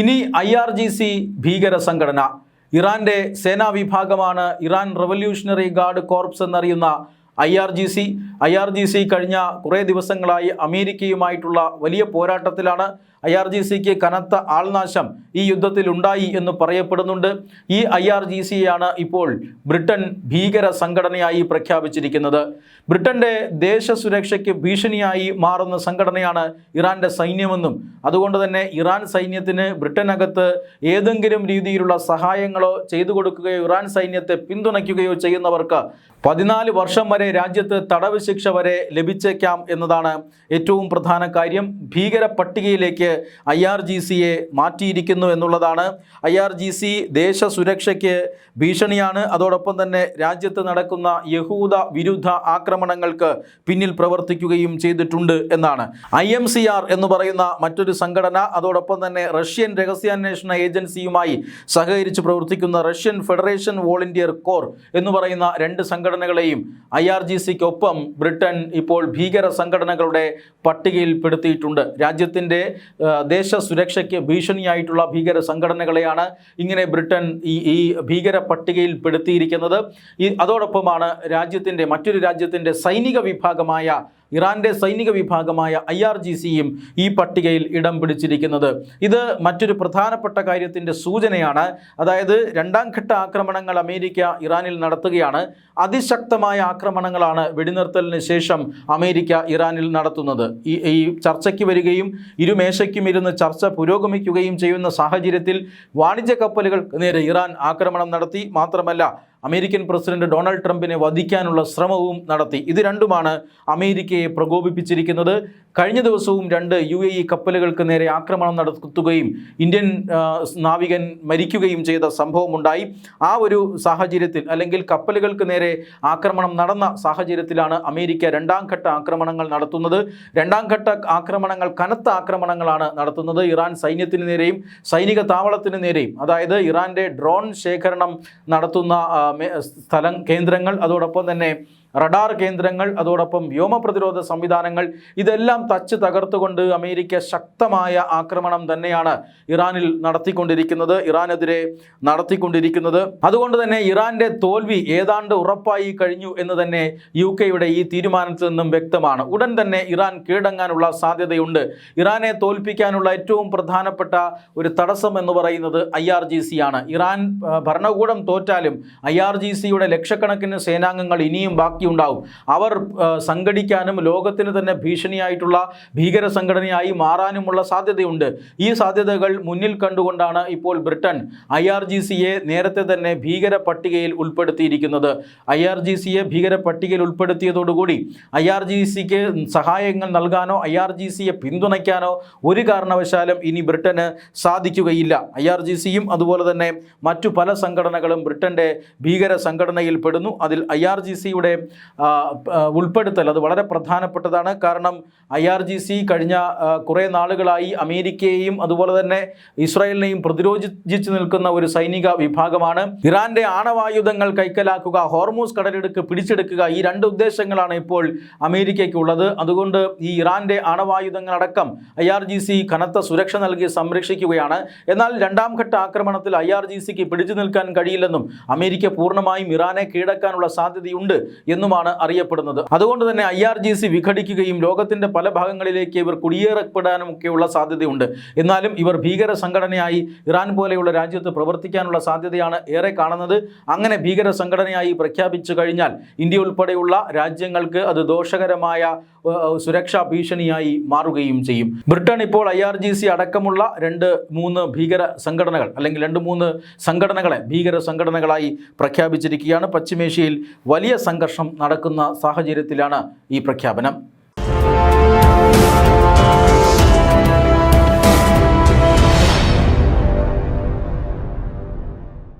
ഇനി IRGC ഭീകര സംഘടന. ഇറാന്റെ സേനാ വിഭാഗമാണ് ഇറാൻ റവല്യൂഷണറി ഗാർഡ് കോർപ്സ് എന്നറിയുന്ന IRGC കഴിഞ്ഞ കുറേ ദിവസങ്ങളായി അമേരിക്കയുമായിട്ടുള്ള വലിയ പോരാട്ടത്തിലാണ്. IRGCക്ക് കനത്ത ആൾനാശം ഈ യുദ്ധത്തിൽ ഉണ്ടായി എന്ന് പറയപ്പെടുന്നുണ്ട്. ഈ IRGCയാണ് ഇപ്പോൾ ബ്രിട്ടൻ ഭീകര സംഘടനയായി പ്രഖ്യാപിച്ചിരിക്കുന്നത്. ബ്രിട്ടന്റെ ദേശസുരക്ഷയ്ക്ക് ഭീഷണിയായി മാറുന്ന സംഘടനയാണ് ഇറാന്റെ സൈന്യമെന്നും അതുകൊണ്ട് തന്നെ ഇറാൻ സൈന്യത്തിന് ബ്രിട്ടനകത്ത് ഏതെങ്കിലും രീതിയിലുള്ള സഹായങ്ങളോ ചെയ്തു കൊടുക്കുകയോ ഇറാൻ സൈന്യത്തെ പിന്തുണയ്ക്കുകയോ ചെയ്യുന്നവർക്ക് 14 വർഷം വരെ രാജ്യത്ത് തടവ് ശിക്ഷ വരെ ലഭിച്ചേക്കാം എന്നതാണ് ഏറ്റവും പ്രധാന കാര്യം. ഭീകര പട്ടികയിലേക്ക് IRGCയെ മാറ്റിയിരിക്കുന്നു എന്നുള്ളതാണ്. IRGC ദേശസുരക്ഷയ്ക്ക് ഭീഷണിയാണ്. അതോടൊപ്പം തന്നെ രാജ്യത്ത് നടക്കുന്ന യഹൂദ വിരുദ്ധ ആക്രമണങ്ങൾക്ക് പിന്നിൽ പ്രവർത്തിക്കുകയും ചെയ്തിട്ടുണ്ട് എന്നാണ്. IMCR എന്ന് പറയുന്ന മറ്റൊരു സംഘടന, അതോടൊപ്പം തന്നെ റഷ്യൻ രഹസ്യാന്വേഷണ ഏജൻസിയുമായി സഹകരിച്ച് പ്രവർത്തിക്കുന്ന റഷ്യൻ ഫെഡറേഷൻ വോളണ്ടിയർ കോർ എന്ന് പറയുന്ന 2 സംഘടനകളെയും IRGCക്കൊപ്പം ബ്രിട്ടൻ ഇപ്പോൾ ഭീകര സംഘടനകളുടെ പട്ടികയിൽപ്പെടുത്തിയിട്ടുണ്ട്. രാജ്യത്തിൻ്റെ ദേശ സുരക്ഷയ്ക്ക് ഭീഷണിയായിട്ടുള്ള ഭീകര സംഘടനകളെയാണ് ഇങ്ങനെ ബ്രിട്ടൻ ഈ ഭീകര പട്ടികയിൽപ്പെടുത്തിയിരിക്കുന്നത്. അതോടൊപ്പമാണ് മറ്റൊരു രാജ്യത്തിൻ്റെ സൈനിക വിഭാഗമായ ഇറാന്റെ സൈനിക വിഭാഗമായ IRGCയും ഈ പട്ടികയിൽ ഇടം പിടിച്ചിരിക്കുന്നത്. ഇത് മറ്റൊരു പ്രധാനപ്പെട്ട കാര്യത്തിൻ്റെ സൂചനയാണ്. അതായത് 2ാം ഘട്ട ആക്രമണങ്ങൾ അമേരിക്ക ഇറാനിൽ നടത്തുകയാണ്. അതിശക്തമായ ആക്രമണങ്ങളാണ് വെടിനിർത്തലിന് ശേഷം അമേരിക്ക ഇറാനിൽ നടത്തുന്നത്. ഈ ചർച്ചയ്ക്ക് വരികയും ഇരുമേശയ്ക്കും ഇരുന്ന് ചർച്ച പുരോഗമിക്കുകയും ചെയ്യുന്ന സാഹചര്യത്തിൽ വാണിജ്യ കപ്പലുകൾക്ക് നേരെ ഇറാൻ ആക്രമണം നടത്തി. മാത്രമല്ല അമേരിക്കൻ പ്രസിഡന്റ് ഡൊണാൾഡ് ട്രംപിനെ വധിക്കാനുള്ള ശ്രമവും നടത്തി. ഇത് രണ്ടുമാണ് അമേരിക്കയെ പ്രകോപിപ്പിച്ചിരിക്കുന്നത്. കഴിഞ്ഞ ദിവസവും 2 UAE കപ്പലുകൾക്ക് നേരെ ആക്രമണം നടത്തുകയും ഇന്ത്യൻ നാവികൻ മരിക്കുകയും ചെയ്ത സംഭവമുണ്ടായി. ആ ഒരു സാഹചര്യത്തിൽ, അല്ലെങ്കിൽ കപ്പലുകൾക്ക് നേരെ ആക്രമണം നടന്ന സാഹചര്യത്തിലാണ് അമേരിക്ക 2ാം ഘട്ട ആക്രമണങ്ങൾ നടത്തുന്നത്. 2ാം ഘട്ട ആക്രമണങ്ങൾ കനത്ത ആക്രമണങ്ങളാണ് നടത്തുന്നത്. ഇറാൻ സൈന്യത്തിന് നേരെയും സൈനിക താവളത്തിന് നേരെയും, അതായത് ഇറാന്റെ ഡ്രോൺ ശേഖരണം നടത്തുന്ന കേന്ദ്രങ്ങൾ, അതോടൊപ്പം തന്നെ റഡാർ കേന്ദ്രങ്ങൾ, അതോടൊപ്പം വ്യോമ പ്രതിരോധ സംവിധാനങ്ങൾ, ഇതെല്ലാം തകർത്തുകൊണ്ട് അമേരിക്ക ശക്തമായ ആക്രമണം തന്നെയാണ് ഇറാനെതിരെ നടത്തിക്കൊണ്ടിരിക്കുന്നത്. അതുകൊണ്ട് തന്നെ ഇറാന്റെ തോൽവി ഏതാണ്ട് ഉറപ്പായി കഴിഞ്ഞു എന്ന് തന്നെ UK ഈ തീരുമാനത്തിൽ നിന്നും വ്യക്തമാണ്. ഉടൻ തന്നെ ഇറാൻ കീഴടങ്ങാനുള്ള സാധ്യതയുണ്ട്. ഇറാനെ തോൽപ്പിക്കാനുള്ള ഏറ്റവും പ്രധാനപ്പെട്ട ഒരു തടസ്സം എന്ന് പറയുന്നത് IRGCയാണ്. ഇറാൻ ഭരണകൂടം തോറ്റാലും IRGCയുടെ ലക്ഷക്കണക്കിന് സേനാംഗങ്ങൾ ഇനിയും ബാക്കിയുണ്ടാവും. അവർ സംഘടിക്കാനും ലോകത്തിന് തന്നെ ഭീഷണിയായിട്ടുള്ള ഭീകര സംഘടനയായി മാറാനുമുള്ള സാധ്യതയുണ്ട്. ഈ സാധ്യതകൾ മുന്നിൽ കണ്ടുകൊണ്ടാണ് ഇപ്പോൾ ബ്രിട്ടൻ IRGCയെ നേരത്തെ തന്നെ ഭീകര പട്ടികയിൽ ഉൾപ്പെടുത്തിയിരിക്കുന്നത്. IRGCയെ ഭീകര പട്ടികയിൽ ഉൾപ്പെടുത്തിയതോടുകൂടി IRGCക്ക് സഹായങ്ങൾ നൽകാനോ IRGCയെ പിന്തുണയ്ക്കാനോ ഒരു കാരണവശാലും ഇനി ബ്രിട്ടന് സാധിക്കുകയില്ല. IRGCയും അതുപോലെ തന്നെ മറ്റു പല സംഘടനകളും ബ്രിട്ടൻ്റെ ഭീകര സംഘടനയിൽ പെടുന്നു. അതിൽ IRGCയുടെ ഉൾപ്പെടുത്തൽ അത് വളരെ പ്രധാനപ്പെട്ടതാണ്. കാരണം IRGC കഴിഞ്ഞ കുറേ നാളുകളായി അമേരിക്കയെയും അതുപോലെ തന്നെ ഇസ്രായേലിനെയും പ്രതിരോധിച്ചു നിൽക്കുന്ന ഒരു സൈനിക വിഭാഗമാണ്. ഇറാന്റെ ആണവായുധങ്ങൾ കൈക്കലാക്കുക, ഹോർമൂസ് കടലിടുക്ക് പിടിച്ചെടുക്കുക, ഈ 2 ഉദ്ദേശങ്ങളാണ് ഇപ്പോൾ അമേരിക്കയ്ക്കുള്ളത്. അതുകൊണ്ട് ഈ ഇറാന്റെ ആണവായുധങ്ങളടക്കം IRGC കനത്ത സുരക്ഷ നൽകി സംരക്ഷിക്കുകയാണ്. എന്നാൽ 2ാം ഘട്ട ആക്രമണത്തിൽ IRGCക്ക് പിടിച്ചു നിൽക്കാൻ കഴിയില്ലെന്നും അമേരിക്ക പൂർണ്ണമായും ഇറാനെ കീഴടക്കാനുള്ള സാധ്യതയുണ്ട് എന്നുമാണ് അറിയപ്പെടുന്നത്. അതുകൊണ്ട് തന്നെ IRGC വിഘടിക്കുകയും ലോകത്തിൻ്റെ പല ഭാഗങ്ങളിലേക്ക് ഇവർ കുടിയേറപ്പെടാനുമൊക്കെയുള്ള സാധ്യതയുണ്ട്. എന്നാലും ഇവർ ഭീകര സംഘടനയായി ഇറാൻ പോലെയുള്ള രാജ്യത്ത് പ്രവർത്തിക്കാനുള്ള സാധ്യതയാണ് ഏറെ കാണുന്നത്. അങ്ങനെ ഭീകര സംഘടനയായി പ്രഖ്യാപിച്ചു കഴിഞ്ഞാൽ ഇന്ത്യ ഉൾപ്പെടെയുള്ള രാജ്യങ്ങൾക്ക് അത് ദോഷകരമായ സുരക്ഷാ ഭീഷണിയായി മാറുകയും ചെയ്യും. ബ്രിട്ടൻ ഇപ്പോൾ IRGC അടക്കമുള്ള 2-3 ഭീകര സംഘടനകൾ, അല്ലെങ്കിൽ 2-3 സംഘടനകളെ ഭീകര സംഘടനകളായി പ്രഖ്യാപിച്ചിരിക്കുകയാണ്. പശ്ചിമേഷ്യയിൽ വലിയ സംഘർഷം നടക്കുന്ന സാഹചര്യത്തിലാണ് ഈ പ്രഖ്യാപനം.